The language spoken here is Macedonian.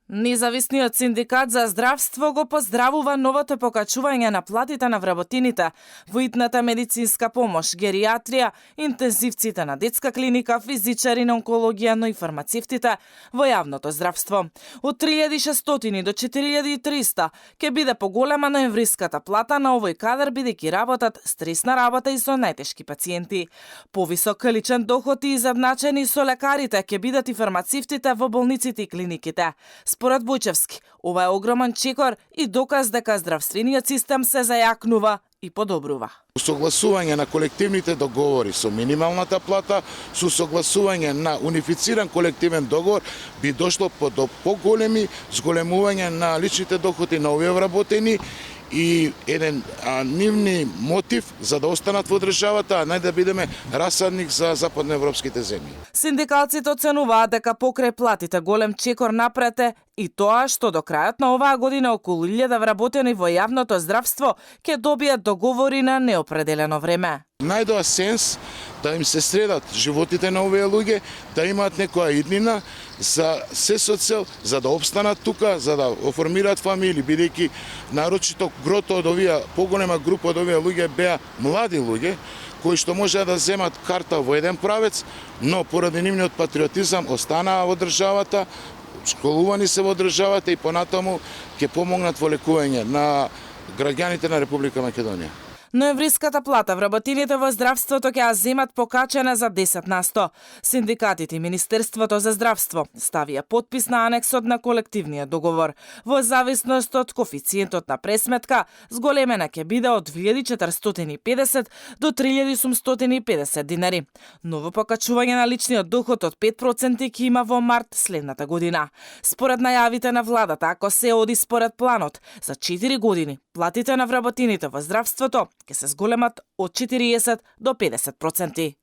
Независниот синдикат за здравство го поздравува новото покачување на платите на вработените во итната медицинска помош, гериатрија, интензивците на детска клиника, физичари на онкологија, но и фармацевтите во јавното здравство. Од 3600 до 4300 ќе биде поголема ноемвриската плата на овој кадар бидејќи работат стресна работа и со најтешки пациенти. Повисок личен доход и изедначени со лекарите ќе бидат и фармацевтите во болниците и клиниките. Според Бојчевски, ова е огромен чекор и доказ дека здравствениот систем се зајакнува и подобрува. Согласување на колективните договори со минималната плата, со согласување на унифициран колективен договор би дошло до поголеми зголемување на личните доходи на овие вработени и еден нивни мотив за да останат во државата, а не да бидеме расадник за западноевропските земји. Синдикалците оценуваат дека покрај платите голем чекор напрете и тоа што до крајот на оваа година околу 1000 вработени во јавното здравство ќе добијат договори на неопределено време. Најдоа сенс да им се средат животите на овие луѓе, да имаат некоја иднина за се со цел за да обстанат тука, за да оформираат фамилии, бидејќи нарочито грото од овие поголема група од овие луѓе беа млади луѓе кои што можеа да земат карта во еден правец, но поради нивниот патриотизам останаа во државата, школувани се во државата и понатаму ќе помогнат во лекување на граѓаните на Република Македонија. Ноемвриската плата вработените во здравството ќе ја земат покачена за 10%. Синдикатите и Министерството за здравство ставија подпис на анексот на колективниот договор. Во зависност од коефициентот на пресметка, зголемена ќе биде од 2450 до 3750 динари. Ново покачување на личниот доход од 5% ќе има во март следната година. Според најавите на владата, ако се оди според планот, за 4 години платите на вработените во здравството ќе се зголемат од 40 до 50%.